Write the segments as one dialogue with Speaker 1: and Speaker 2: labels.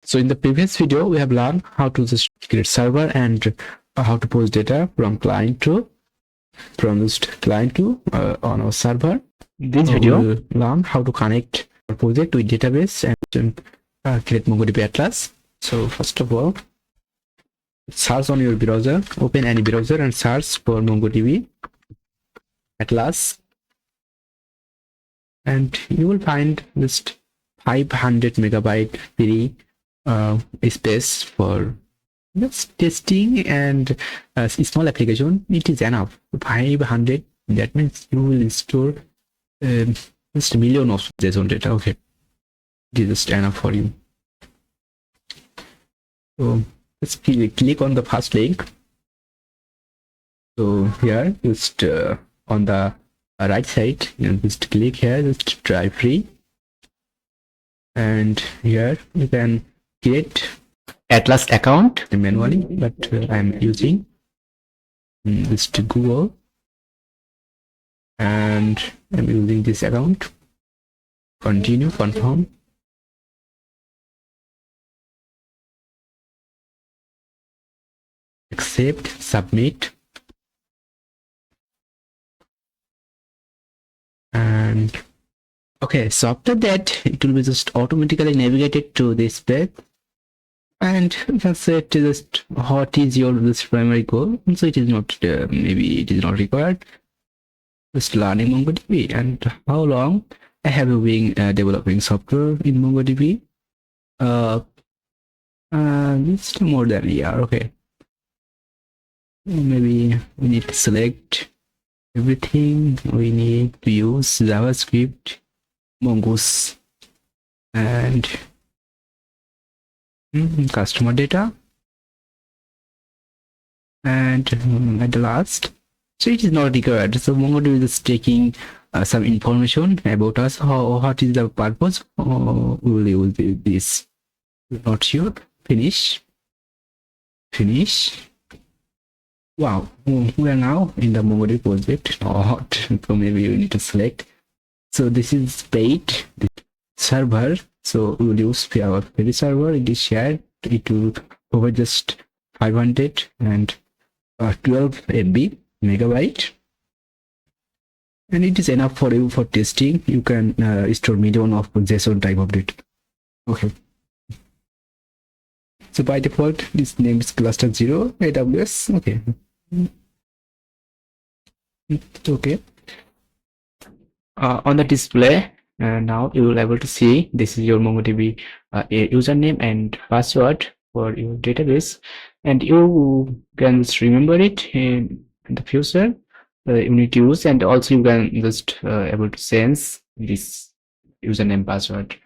Speaker 1: So in the previous video, we have learned how to just create server and how to post data from client to on our server. In this video, we'll learn how to connect our project with database and create MongoDB Atlas. So first of all, search on your browser, open any browser and search for MongoDB Atlas, and you will find just 500 megabyte free space for just testing and a small application. It is enough. 500, that means you will store just a million of JSON data. Okay, it is just enough for you. So let's click on the first link. So here, just on the right side, just click here, just try free, and here you can create Atlas account manually, but I'm using this to Google, and I'm using this account. Continue, confirm. Accept, submit, and okay, so after that it will be just automatically navigated to this page, and you can set just what is your this primary goal. So it is not maybe it is not required, just learning MongoDB. And how long I have been developing software in MongoDB? It's more than a year. Okay, maybe we need to select everything. We need to use JavaScript, Mongoose, and customer data, and at the last, so it is not required. So MongoDB is taking some information about us. What is the purpose? We will use this. Not sure. Finish. Wow, we are now in the MongoDB project. Not so maybe we need to select. So this is paid server. So we will use our free server. It is shared. It will over just 500 and 12 MB megabyte, and it is enough for you for testing. You can store million of JSON type of data. Okay. So by default, this name is cluster 0 AWS. Okay. Okay. On the display, now you will be able to see this is your MongoDB username and password for your database, and you can just remember it in the future. You need to use, and also you can just able to sense this username password.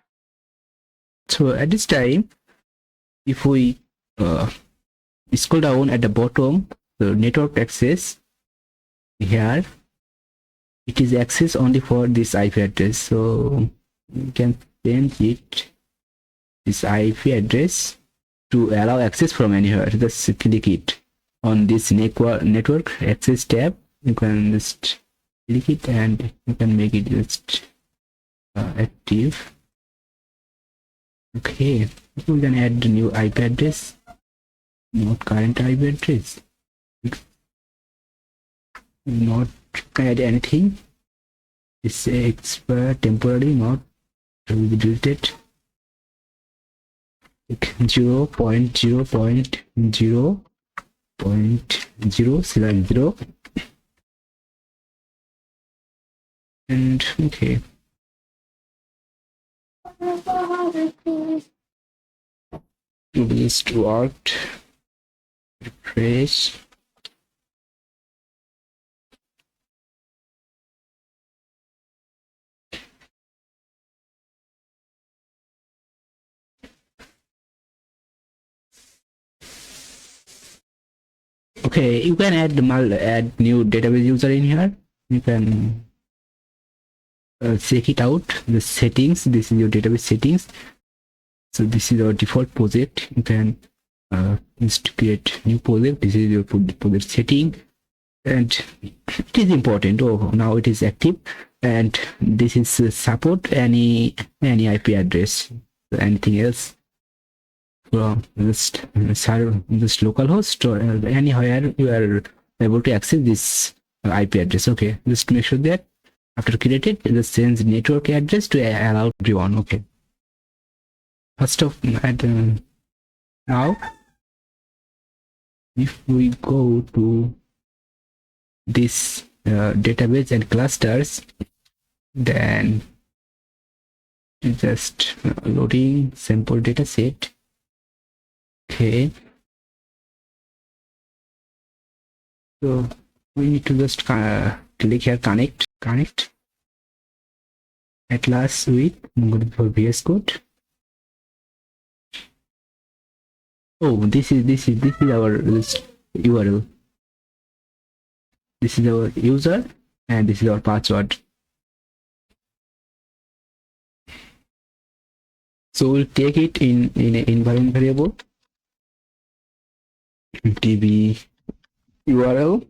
Speaker 1: So at this time, if we scroll down at the bottom, the network access here, it is access only for this IP address. So you can change it, this IP address, to allow access from anywhere. Just click it on this network access tab. You can just click it and you can make it just active. Okay, we can add the new IP address, not current IP address. Not add anything. It's expired temporarily, not to be deleted. 0.0.0.0/0, and okay. This worked. Refresh. Okay, you can add new database user in here. You can check it out. The settings. This is your database settings. So this is our default project. You can just create new project. This is your project setting, and it is important. Oh, now it is active, and this is support any IP address. Anything else from this localhost or anywhere you are able to access this IP address. Okay, just make sure that after created, just change network address to allow everyone. Okay. First of now, if we go to this database and clusters, then just loading sample data set. Okay, so we need to just click here, connect Atlas with MongoDB for VS Code. Oh, this is our URL. This is our user and this is our password. So we'll take it in an environment variable, db URL.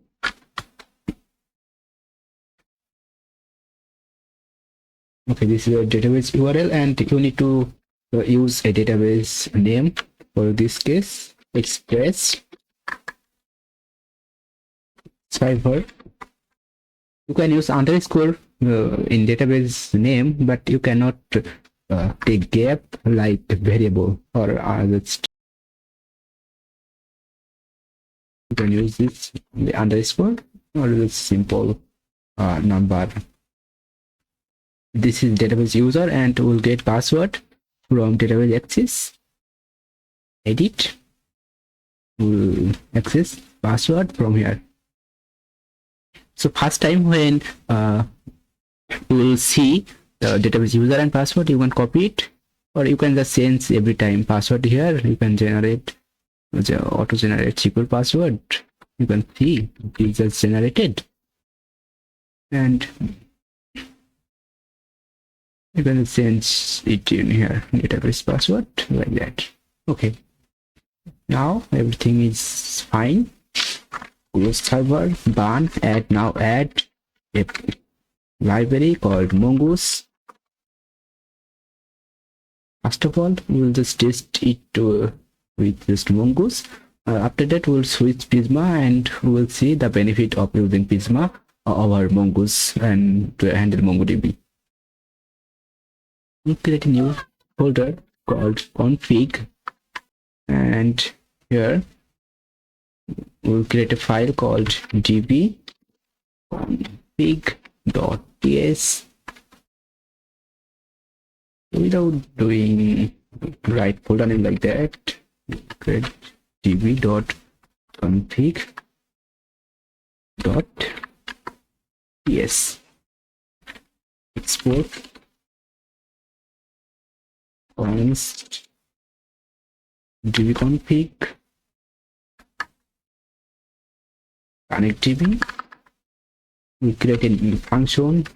Speaker 1: Okay, this is a database URL, and you need to use a database name. For this case, Express server. You can use underscore in database name, but you cannot take gap like variable or just you can use this the underscore or the simple number. This is database user, and we'll get password from database access. Edit, we'll access password from here. So first time when you will see the database user and password, you can copy it, or you can just change every time password here. You can generate auto generate secure password. You can see it is just generated, and you can change it in here, database password, like that. Okay, now everything is fine. Close server, ban, add a library called Mongoose. First of all, we'll just test it with just Mongoose. After that, we'll switch Prisma, and we'll see the benefit of using Prisma over Mongoose and to handle MongoDB. We'll create a new folder called config, and here we'll create a file called db config.ts. Without doing right folder name like that, create db.config.ts. Export const dbconfig connect db. We create a new function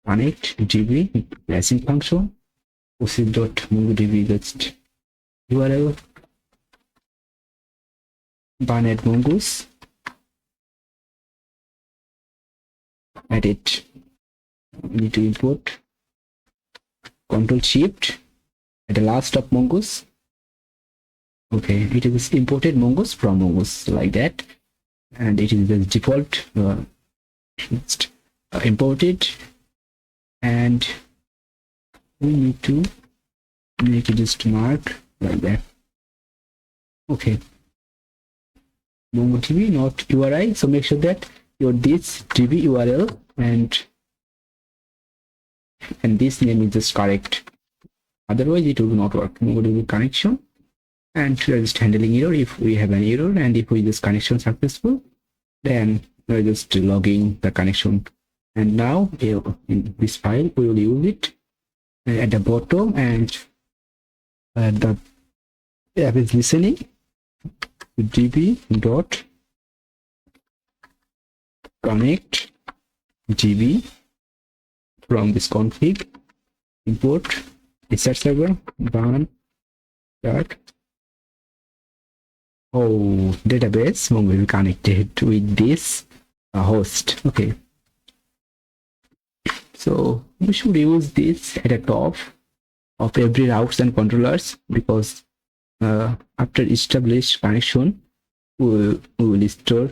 Speaker 1: connect db passing function OC.MongoDB just URL Barnet Mongoose. Edit. We need to import Control Shift at the last of Mongoose. Okay, it is imported Mongoose from Mongoose like that, and it is the default imported, and we need to make it just mark like that. Okay, MongoDB, not URI, so make sure that your this DB URL and this name is just correct, otherwise it will not work. MongoDB connection, and we are just handling error if we have an error, and if we just connection successful, then we are just logging the connection. And now in this file we will use it at the bottom, and at the app is listening db dot connect db from this config import research server ban dot database will be connected with this host. Okay, so we should use this at the top of every routes and controllers, because after established connection, we will store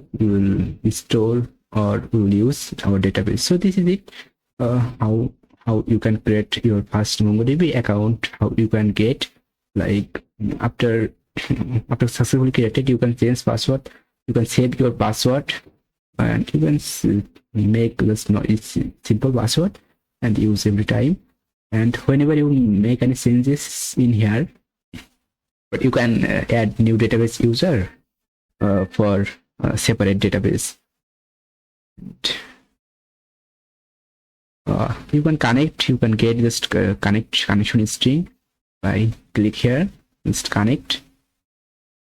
Speaker 1: or we will use our database. So this is it. How you can create your first MongoDB account, how you can get, like, after after successfully created, you can change password, you can save your password, and you can make this simple password and use every time. And whenever you make any changes in here, you can add new database user for separate database. You can connect, you can get this connection string by click here, just connect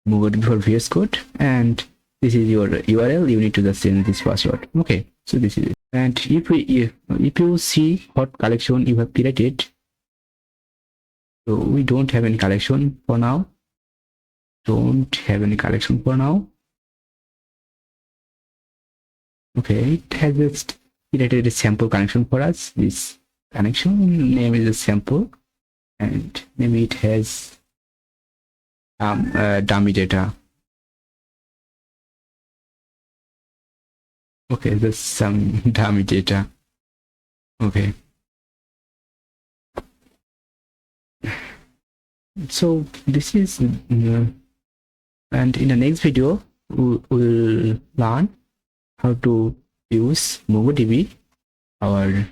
Speaker 1: MongoDB for VS Code, and this is your URL. You need to just change this password. Okay, so this is it. And if you see what collection you have created, so we don't have any collection for now. Okay, it has just created a sample connection for us. This connection name is a sample, and maybe it has dummy data. Okay, there's some dummy data. Okay, so this is and in the next video we'll learn how to use MongoDB, or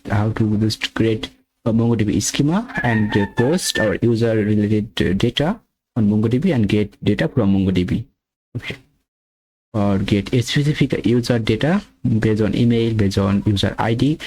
Speaker 1: how to just create a MongoDB schema and post our user related data on MongoDB and get data from MongoDB. Okay, or get a specific user data based on email, based on user ID,